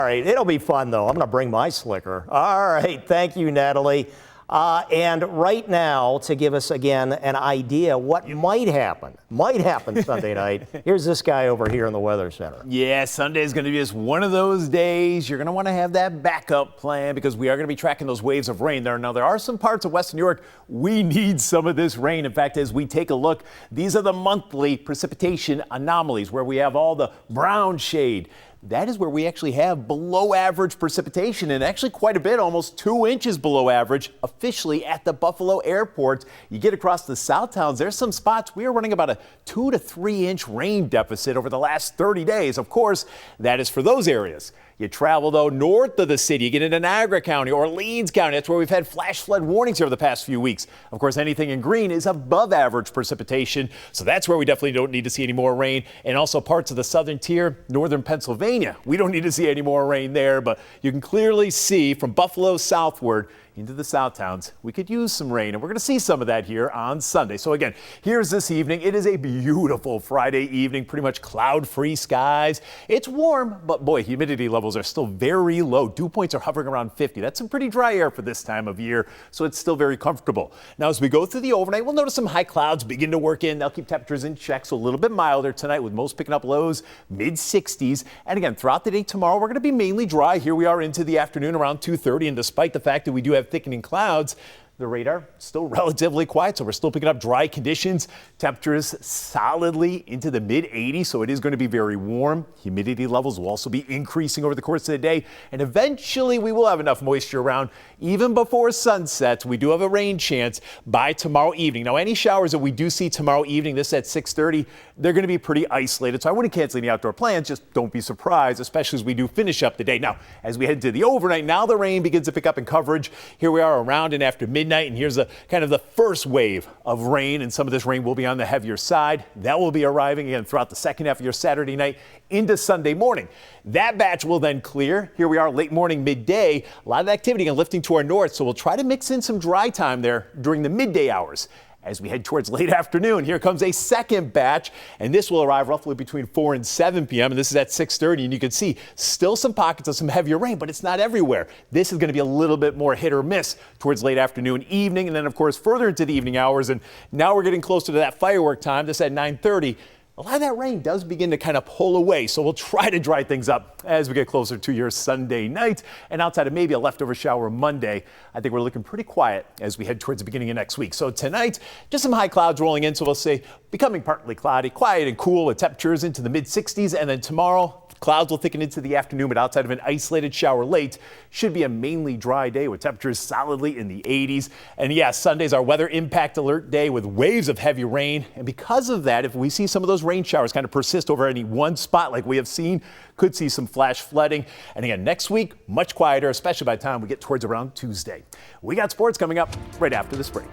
All right, it'll be fun, though. I'm going to bring my slicker. All right, thank you, Natalie. And right now, to give us, again, an idea what might happen Sunday night, here's this guy over here in the Weather Center. Yeah, Sunday is going to be just one of those days. You're going to want to have that backup plan because we are going to be tracking those waves of rain there. Now, there are some parts of Western New York we need some of this rain. In fact, as we take a look, these are the monthly precipitation anomalies where we have all the brown shade. That is where we actually have below average precipitation, and actually quite a bit, almost 2 inches below average officially at the Buffalo airport. You get across the South Towns, there's some spots we are running about a 2 to 3 inch rain deficit over the last 30 days. Of course, that is for those areas. You travel, though, north of the city, you get into Niagara County, Orleans County. That's where we've had flash flood warnings here over the past few weeks. Of course, anything in green is above average precipitation, so that's where we definitely don't need to see any more rain. And also parts of the southern tier, northern Pennsylvania. We don't need to see any more rain there, but you can clearly see from Buffalo southward into the South Towns, we could use some rain, and we're going to see some of that here on Sunday. So again, here's this evening. It is a beautiful Friday evening, pretty much cloud-free skies. It's warm, but boy, humidity levels are still very low. Dew points are hovering around 50. That's some pretty dry air for this time of year, so it's still very comfortable. Now, as we go through the overnight, we'll notice some high clouds begin to work in. They'll keep temperatures in check, so a little bit milder tonight with most picking up lows, mid-60s. And again, throughout the day tomorrow, we're going to be mainly dry. Here we are into the afternoon around 2:30, and despite the fact that we do have thickening clouds, the radar still relatively quiet, so we're still picking up dry conditions. Temperatures solidly into the mid-80s, so it is going to be very warm. Humidity levels will also be increasing over the course of the day, and eventually we will have enough moisture around even before sunset. We do have a rain chance by tomorrow evening. Now, any showers that we do see tomorrow evening, this at 6:30, they're going to be pretty isolated, so I wouldn't cancel any outdoor plans. Just don't be surprised, especially as we do finish up the day. Now, as we head into the overnight, now the rain begins to pick up in coverage. Here we are around and after midnight. And here's kind of the first wave of rain, and some of this rain will be on the heavier side. That will be arriving again throughout the second half of your Saturday night into Sunday morning. That batch will then clear. Here we are late morning, midday. A lot of activity and lifting to our north, so we'll try to mix in some dry time there during the midday hours. As we head towards late afternoon, here comes a second batch, and this will arrive roughly between 4 and 7 p.m., and this is at 6:30, and you can see still some pockets of some heavier rain, but it's not everywhere. This is going to be a little bit more hit or miss towards late afternoon, evening, and then, of course, further into the evening hours, and now we're getting closer to that firework time. This at 9:30. A lot of that rain does begin to kind of pull away, so we'll try to dry things up as we get closer to your Sunday night. And outside of maybe a leftover shower Monday, I think we're looking pretty quiet as we head towards the beginning of next week. So tonight, just some high clouds rolling in, so we'll say becoming partly cloudy, quiet and cool with temperatures into the mid-60s. And then tomorrow, clouds will thicken into the afternoon, but outside of an isolated shower late, should be a mainly dry day with temperatures solidly in the 80s. And yes, Sunday's our weather impact alert day with waves of heavy rain. And because of that, if we see some of those rain showers kind of persist over any one spot like we have seen, could see some flash flooding. And again, next week, much quieter, especially by the time we get towards around Tuesday. We got sports coming up right after this break.